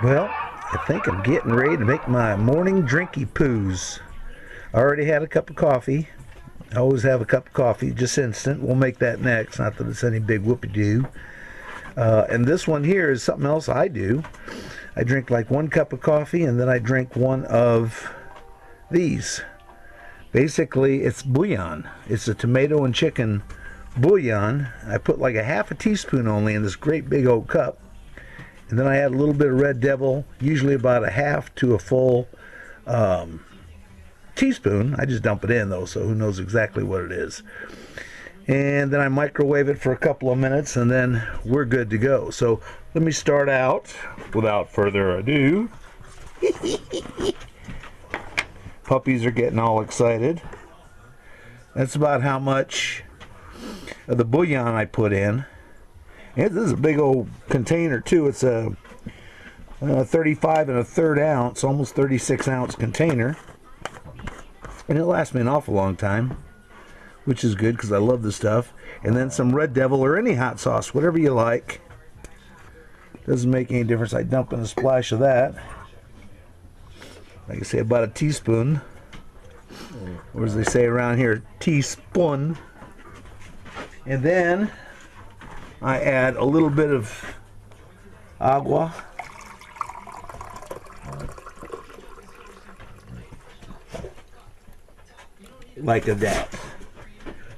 Well, I think I'm getting ready to make my morning drinky poos. I already had a cup of coffee. I always have a cup of coffee, just instant. We'll make that next. Not that it's any big whoopie-doo. And this one here is something else I do. I drink like 1 cup of coffee, and then I drink one of these. Basically, it's bouillon. It's a tomato and chicken bouillon. I put like a half a teaspoon only in this great big old cup. And then I add a little bit of Red Devil, usually about a half to a full teaspoon. I just dump it in though, so who knows exactly what it is. And then I microwave it for a couple of minutes, and then we're good to go. So let me start out without further ado. Puppies are getting all excited. That's about how much of the bouillon I put in. And this is a big old container too. It's a 35 1/3 ounce, almost 36 ounce container. And it lasts me an awful long time, which is good because I love the stuff. And then some Red Devil or any hot sauce, whatever you like. Doesn't make any difference. I dump in a splash of that. Like I say, about a teaspoon. Or as they say around here, teaspoon. And then I add a little bit of agua. Like that.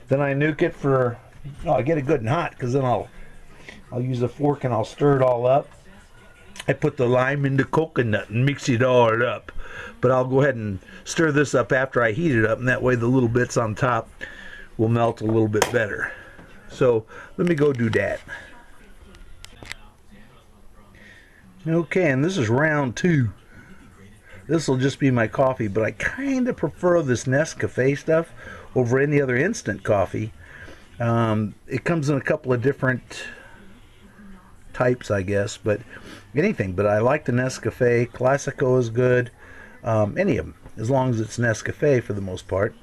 Then I nuke it for, I get it good and hot, because then I'll use a fork and I'll stir it all up. I put the lime in the coconut and mix it all up. But I'll go ahead and stir this up after I heat it up, and that way the little bits on top will melt a little bit better. So let me go do that. Okay, and this is round 2. This will just be my coffee, but I kind of prefer this Nescafe stuff over any other instant coffee. It comes in a couple of different types, I guess, but anything. But I like the Nescafe. Classico is good. Any of them, as long as it's Nescafe for the most part.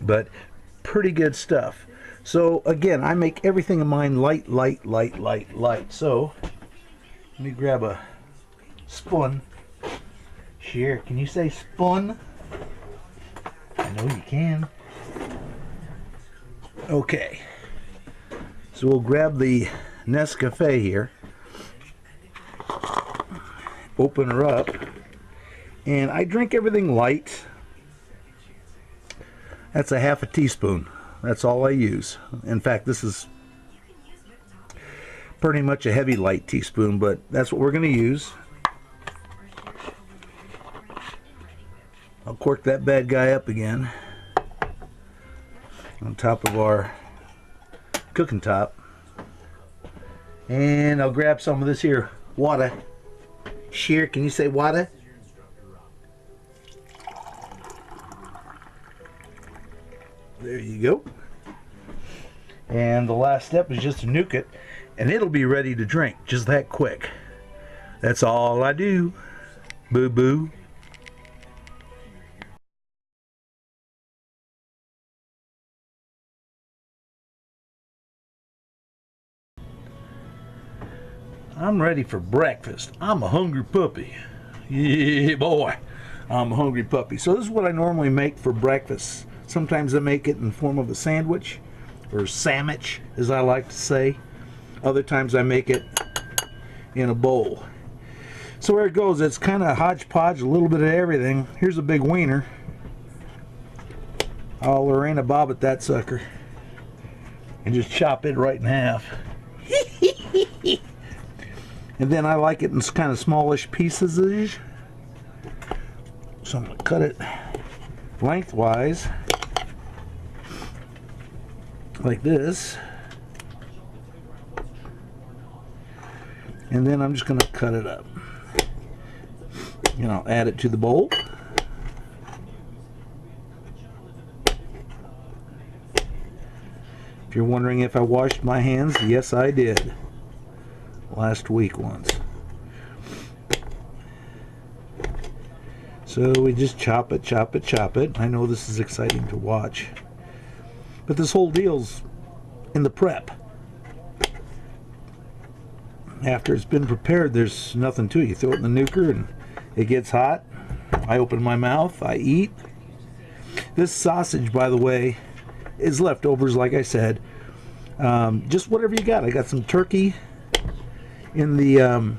But pretty good stuff. So again, I make everything of mine light. So let me grab a spoon. Here, can you say spoon? I know you can. Okay. So we'll grab the Nescafe here. Open her up. And I drink everything light. That's a half a teaspoon. That's all I use. In fact, this is pretty much a heavy light teaspoon, but that's what we're going to use. I'll cork that bad guy up again on top of our cooking top. And I'll grab some of this here water. Sheer, can you say water? There you go. And the last step is just to nuke it, and it'll be ready to drink just that quick. That's all I do. Boo boo. I'm ready for breakfast. I'm a hungry puppy. Yeah, boy. I'm a hungry puppy. So this is what I normally make for breakfast. Sometimes I make it in the form of a sandwich, or sandwich, as I like to say. Other times I make it in a bowl. So where it goes, it's kind of hodgepodge, a little bit of everything. Here's a big wiener. I'll Lorena Bob at that sucker. And just chop it right in half. And then I like it in kind of smallish pieces. So I'm going to cut it lengthwise. Like this. And then I'm just going to cut it up. And I'll add it to the bowl. If you're wondering if I washed my hands, yes I did. Last week once. So we just chop it. I know this is exciting to watch. But this whole deal's in the prep. after it's been prepared, there's nothing to it. You throw it in the nuker and it gets hot. I open my mouth, I eat. This sausage, by the way, is leftovers, like I said. Just whatever you got. I got some turkey in the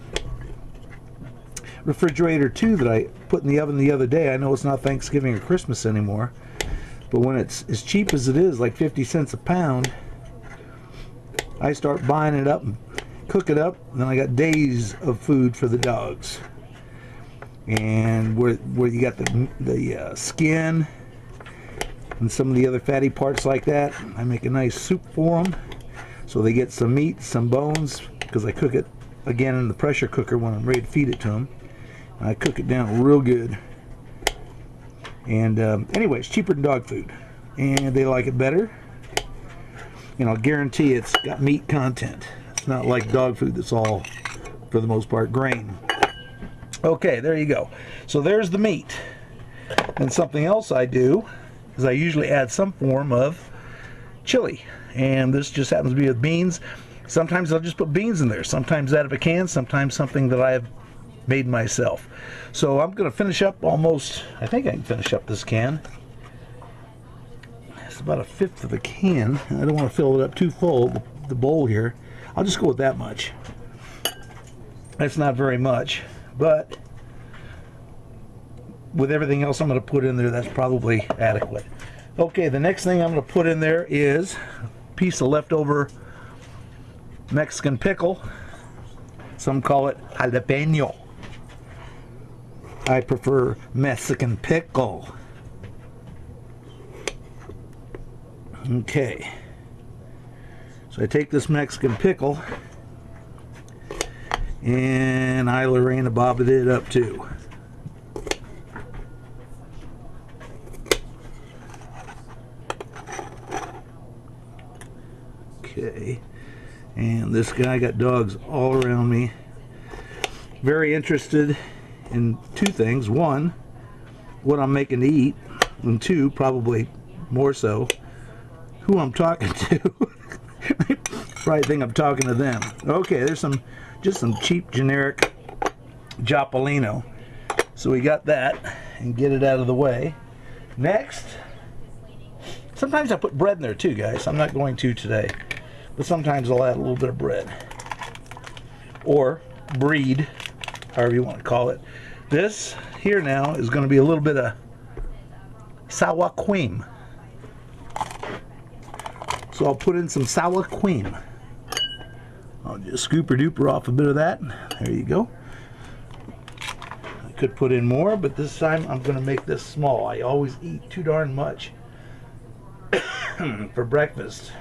refrigerator too that I put in the oven the other day. I know it's not Thanksgiving or Christmas anymore, but when it's as cheap as it is, like 50 cents a pound, I start buying it up and cook it up, and then I got days of food for the dogs. And where you got the skin and some of the other fatty parts like that, I make a nice soup for them, so they get some meat, some bones, because I cook it again in the pressure cooker when I'm ready to feed it to them. And I cook it down real good. And anyway, it's cheaper than dog food, and they like it better. And I'll guarantee it's got meat content. It's not like dog food that's all, for the most part, grain. Okay, there you go. So there's the meat. And something else I do is I usually add some form of chili. And this just happens to be with beans. Sometimes I'll just put beans in there. Sometimes out of a can, sometimes something that I have made myself. So I'm going to finish up almost, I think I can finish up this can. It's about a fifth of a can. I don't want to fill it up too full, the bowl here. I'll just go with that much. That's not very much, but with everything else I'm going to put in there, that's probably adequate. Okay, the next thing I'm going to put in there is a piece of leftover Mexican pickle. Some call it jalapeno. I prefer Mexican pickle. Okay. So I take this Mexican pickle and I Lorena bobbed it up too. Okay. And this guy got dogs all around me. Very interested in two things. One, what I'm making to eat. And two, probably more so, who I'm talking to. Probably think I'm talking to them. Okay, there's just some cheap generic Joppolino. So we got that and get it out of the way. Next, sometimes I put bread in there too, guys. I'm not going to today, but sometimes I'll add a little bit of bread or breed, however you want to call it. This here now is going to be a little bit of sour cream. So I'll put in some sour cream. I'll just scooper duper off a bit of that. There you go. I could put in more, but this time I'm going to make this small. I always eat too darn much for breakfast.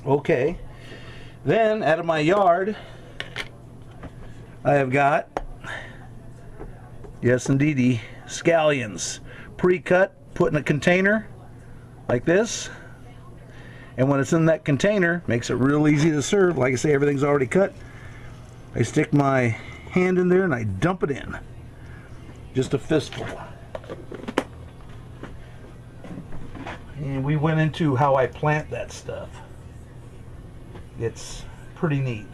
Okay. Then out of my yard, I have got, yes indeedy, scallions. Pre-cut, put in a container like this. And when it's in that container, makes it real easy to serve. Like I say, everything's already cut. I stick my hand in there and I dump it in. Just a fistful. And we went into how I plant that stuff. It's pretty neat.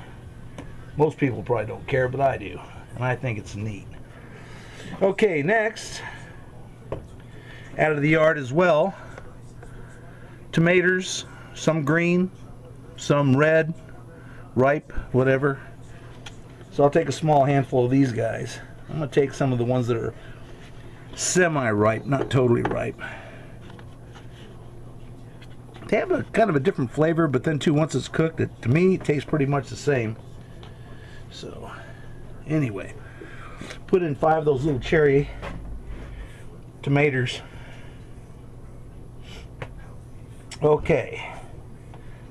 Most people probably don't care, but I do. And I think it's neat. Okay, next, out of the yard as well, tomatoes. Some green, some red, ripe, whatever. So I'll take a small handful of these guys. I'm going to take some of the ones that are semi-ripe, not totally ripe. They have a kind of a different flavor, but then too, once it's cooked, to me, it tastes pretty much the same. So, anyway, put in 5 of those little cherry tomatoes. Okay.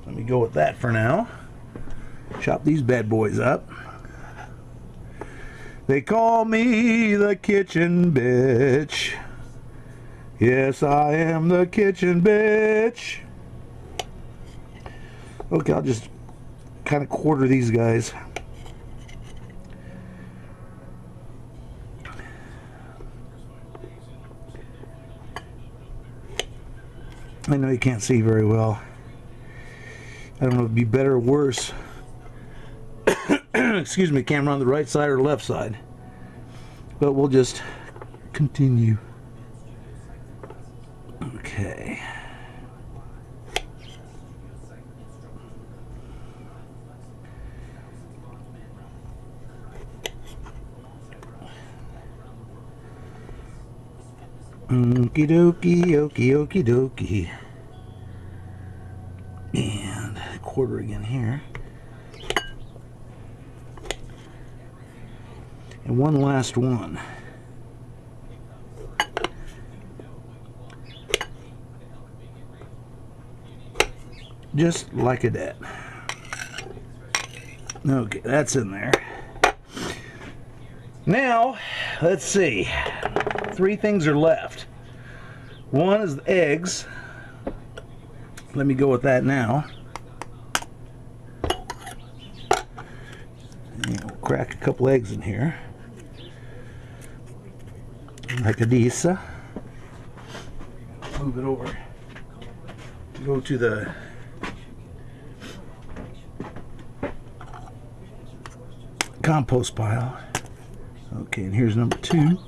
Let me go with that for now. Chop these bad boys up. They call me the kitchen bitch. Yes, I am the kitchen bitch. Okay, I'll just kind of quarter these guys. I know you can't see very well. I don't know if it'd be better or worse excuse me, camera on the right side or left side. But we'll just continue. Okay. Okie dokie, okie okie dokie. And quarter again here. And one last one. Just like that. Okay, that's in there. Now, let's see. 3 things are left. One is the eggs. Let me go with that now. And we'll crack a couple eggs in here. Like a disa. Move it over. Go to the compost pile. Okay, and here's number 2.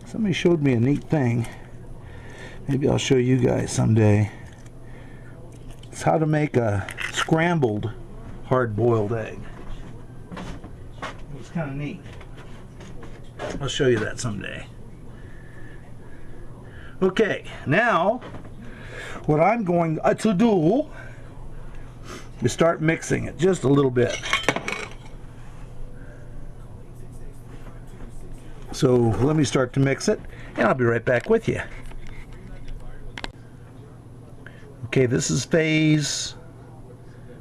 Somebody showed me a neat thing. Maybe I'll show you guys someday. It's how to make a scrambled hard-boiled egg. It's kind of neat. I'll show you that someday. Okay, now what I'm going to do is start mixing it just a little bit. So let me start to mix it, and I'll be right back with you. Okay, this is phase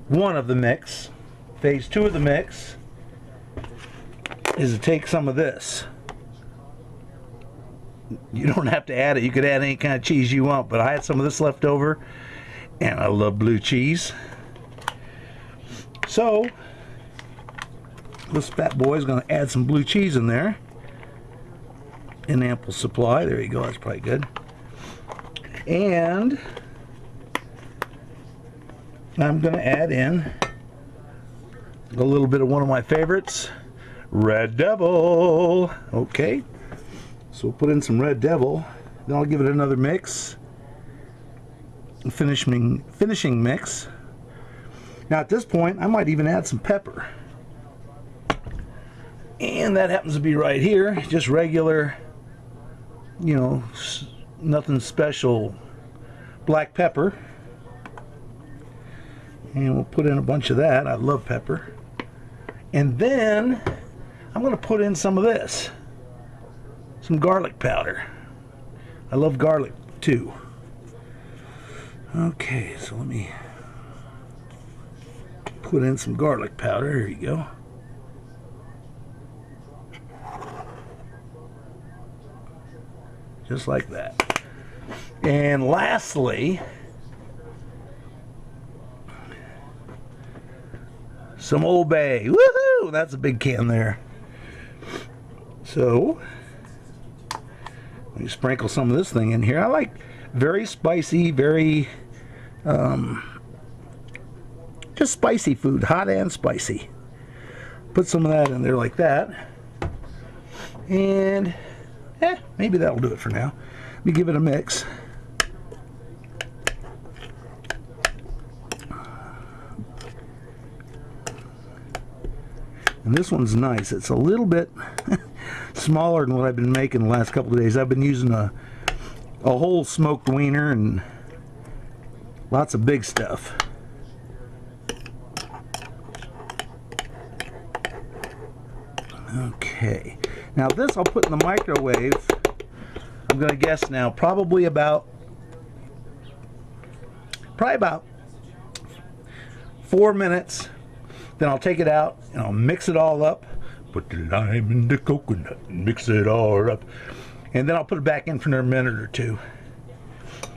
1 of the mix. Phase 2 of the mix is to take some of this. You don't have to add it. You could add any kind of cheese you want, but I had some of this left over, and I love blue cheese. So this fat boy is going to add some blue cheese in there. In ample supply. There you go, that's probably good. And I'm going to add in a little bit of one of my favorites, Red Devil. Okay, so we'll put in some Red Devil, then I'll give it another mix, finishing mix. Now at this point I might even add some pepper, and that happens to be right here, just regular, you know, nothing special black pepper. And we'll put in a bunch of that. I love pepper. And then I'm going to put in some of this, some garlic powder. I love garlic too. Okay, so let me put in some garlic powder. Here you go. Just like that. And lastly, some Old Bay. Woohoo! That's a big can there. So let me sprinkle some of this thing in here. I like very spicy, very just spicy food, hot and spicy. Put some of that in there like that. And maybe that'll do it for now. Let me give it a mix. And this one's nice. It's a little bit smaller than what I've been making the last couple of days. I've been using a whole smoked wiener and lots of big stuff. Okay. Now this I'll put in the microwave. I'm going to guess now, probably about 4 minutes. Then I'll take it out and I'll mix it all up. Put the lime in the coconut and mix it all up. And then I'll put it back in for another minute or 2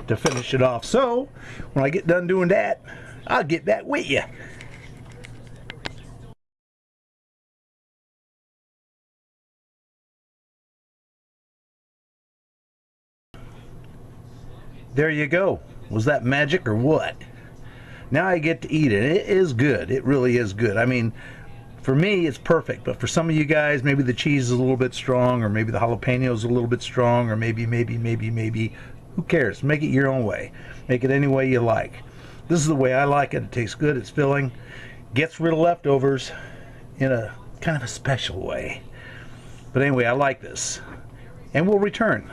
to finish it off. So when I get done doing that, I'll get back with you. There you go. Was that magic or what? Now I get to eat it. It is good. It really is good. I mean, for me, it's perfect. But for some of you guys, maybe the cheese is a little bit strong, or maybe the jalapeno is a little bit strong, or maybe, who cares? Make it your own way. Make it any way you like. This is the way I like it. It tastes good. It's filling. Gets rid of leftovers in a kind of a special way. But anyway, I like this. And we'll return.